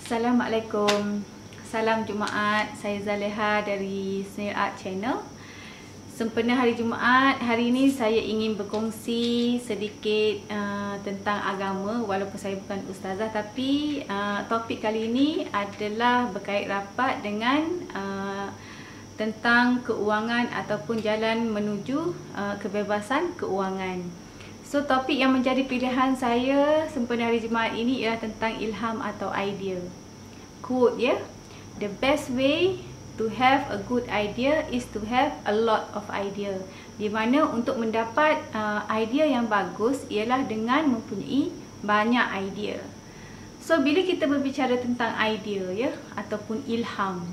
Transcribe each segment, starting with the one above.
Assalamualaikum. Salam Jumaat. Saya Zaleha dari Snail Art Channel. Sempena hari Jumaat, hari ini saya ingin berkongsi sedikit tentang agama. Walaupun saya bukan ustazah, tapi topik kali ini adalah berkait rapat dengan tentang keuangan ataupun jalan menuju kebebasan keuangan. So, topik yang menjadi pilihan saya sempena hari Jumaat ini ialah tentang ilham atau idea. Quote ya, the best way to have a good idea is to have a lot of idea. Di mana untuk mendapat idea yang bagus ialah dengan mempunyai banyak idea. So, bila kita berbicara tentang idea ya ataupun ilham,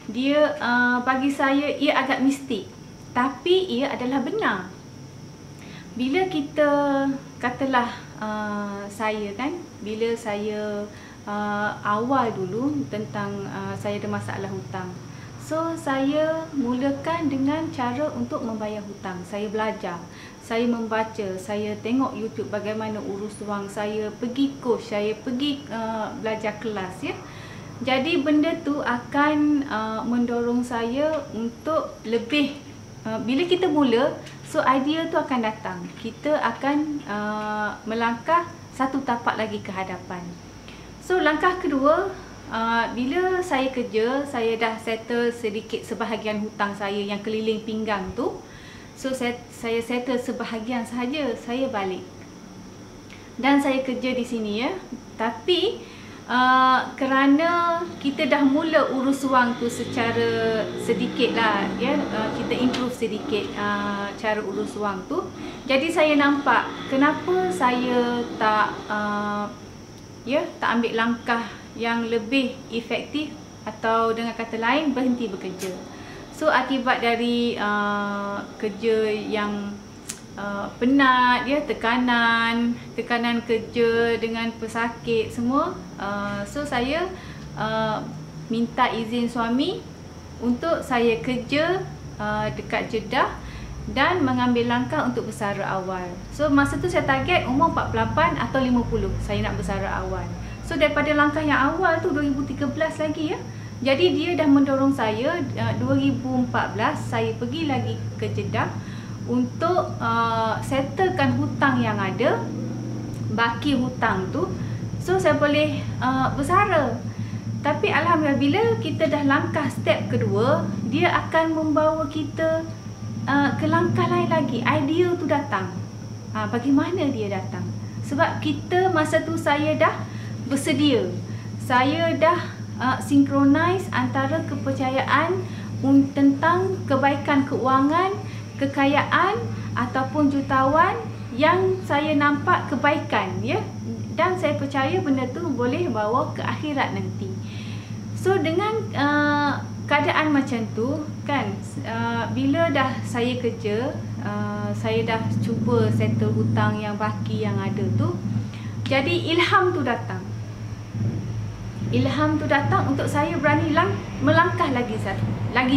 dia bagi saya ia agak mistik, tapi ia adalah benar. Bila kita katalah saya kan, bila saya awal dulu tentang saya ada masalah hutang. So saya mulakan dengan cara untuk membayar hutang. Saya belajar, saya membaca, saya tengok YouTube bagaimana urus wang, saya pergi coach, saya pergi belajar kelas ya. Jadi benda tu akan mendorong saya untuk lebih bila kita mula, so idea tu akan datang. Kita akan melangkah satu tapak lagi ke hadapan. So langkah kedua, bila saya kerja, saya dah settle sedikit sebahagian hutang saya yang keliling pinggang tu. So saya settle sebahagian sahaja, saya balik. Dan saya kerja di sini ya. Tapi kerana kita dah mula urus wang tu secara sedikit lah ya, kita improve sedikit cara urus wang tu. Jadi saya nampak kenapa saya tak tak ambil langkah yang lebih efektif, atau dengan kata lain berhenti bekerja. So akibat dari kerja yang penat ya, tekanan kerja dengan pesakit semua, so saya minta izin suami untuk saya kerja dekat Jeddah dan mengambil langkah untuk bersara awal. So masa tu saya target umur 48 atau 50 saya nak bersara awal. So daripada langkah yang awal tu 2013 lagi ya. Jadi dia dah mendorong saya 2014 saya pergi lagi ke Jeddah untuk settlekan hutang yang ada, baki hutang tu. So saya boleh bersara. Tapi alhamdulillah bila kita dah langkah step kedua, dia akan membawa kita ke langkah lain lagi. Idea tu datang. Bagaimana dia datang? Sebab kita masa tu saya dah bersedia. Saya dah synchronize antara kepercayaan tentang kebaikan keuangan, kekayaan ataupun jutawan yang saya nampak kebaikan ya, dan saya percaya benda tu boleh bawa ke akhirat nanti. So dengan keadaan macam tu kan, bila dah saya kerja, saya dah cuba settle hutang yang baki yang ada tu, jadi ilham tu datang. Ilham tu datang untuk saya berani melangkah lagi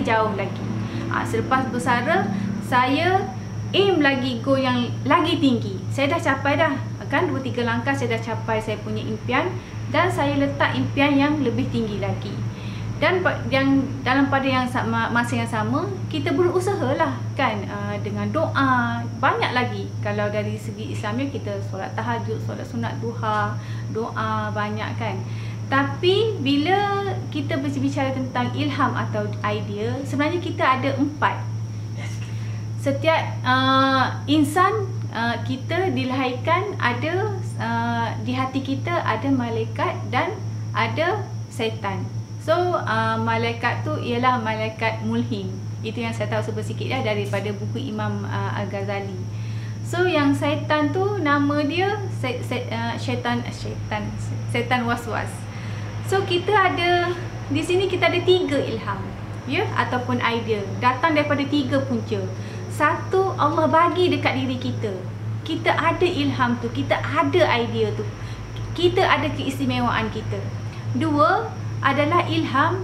jauh lagi. Selepas bersara, saya aim lagi go yang lagi tinggi. Saya dah capai dah kan 2-3 langkah, saya dah capai saya punya impian, dan saya letak impian yang lebih tinggi lagi. Dan yang dalam pada yang masa yang sama, kita berusaha lah kan, dengan doa banyak lagi. Kalau dari segi Islamnya, kita solat tahajud, solat sunat duha, doa banyak kan. Tapi bila kita berbicara tentang ilham atau idea, sebenarnya kita ada 4. Setiap insan kita dilahirkan ada di hati kita ada malaikat dan ada syaitan. So malaikat tu ialah malaikat mulhim. Itu yang saya tahu sedikit dah daripada buku Imam Al-Ghazali. So yang syaitan tu nama dia syaitan waswas. So kita ada di sini, kita ada 3 ilham ya ataupun idea, datang daripada 3 punca. Satu, Allah bagi dekat diri kita. Kita ada ilham tu, kita ada idea tu, kita ada keistimewaan kita. 2 adalah ilham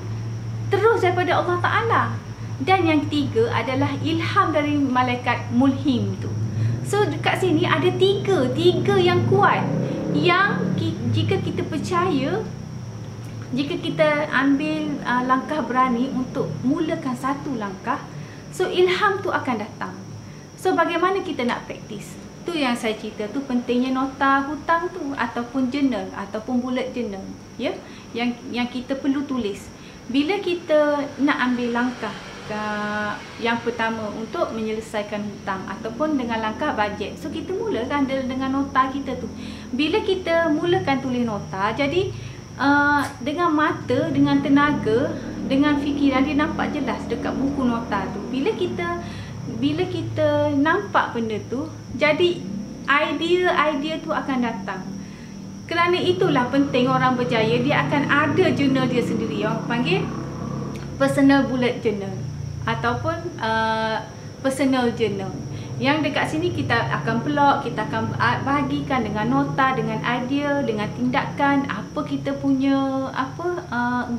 terus daripada Allah Ta'ala. Dan yang ketiga adalah ilham dari malaikat mulhim tu. So dekat sini ada 3 yang kuat, yang jika kita percaya Jika kita ambil langkah berani untuk mulakan satu langkah, so ilham tu akan datang. So bagaimana kita nak praktis? Tu yang saya cerita tu, pentingnya nota hutang tu ataupun journal ataupun bullet journal, ya, yang kita perlu tulis bila kita nak ambil langkah yang pertama untuk menyelesaikan hutang ataupun dengan langkah bajet. So kita mulakan dengan nota kita tu. Bila kita mulakan tulis nota, jadi dengan mata, dengan tenaga, dengan fikiran, dia nampak jelas dekat buku nota tu. Bila kita nampak benda tu, jadi idea tu akan datang. Kerana itulah penting orang berjaya, dia akan ada jurnal dia sendiri, yang panggil personal bullet journal ataupun personal journal. Yang dekat sini kita akan plot, kita akan bahagikan dengan nota, dengan idea, dengan tindakan, apa kita punya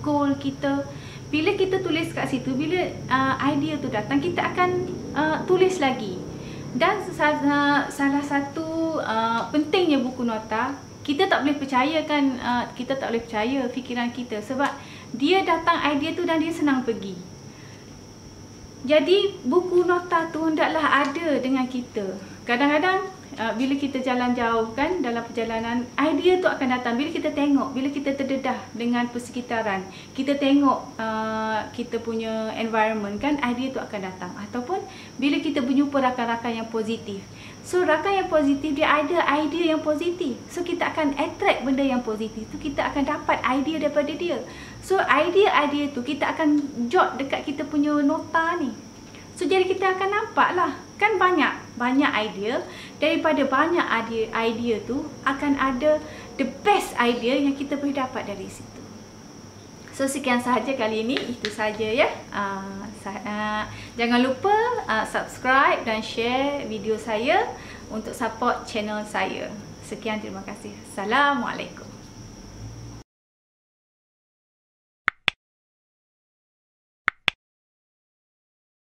goal kita. Bila kita tulis kat situ, bila idea tu datang, kita akan tulis lagi. Dan salah satu pentingnya buku nota, kita tak boleh percaya kan, kita tak boleh percaya fikiran kita, sebab dia datang idea tu dan dia senang pergi. Jadi buku nota tu hendaklah ada dengan kita. Kadang-kadang bila kita jalan jauh kan, dalam perjalanan, idea tu akan datang. Bila kita tengok, bila kita terdedah dengan persekitaran, kita tengok kita punya environment kan, idea tu akan datang. Ataupun bila kita berjumpa rakan-rakan yang positif, so rakan yang positif dia ada idea yang positif, so kita akan attract benda yang positif tu, kita akan dapat idea daripada dia. So idea tu kita akan jot dekat kita punya nota ni. So jadi kita akan nampak lah kan, banyak idea. Daripada banyak idea tu akan ada the best idea yang kita boleh dapat dari situ. So sekian sahaja kali ini, itu saja ya. Jangan lupa subscribe dan share video saya untuk support channel saya. Sekian, terima kasih. Assalamualaikum.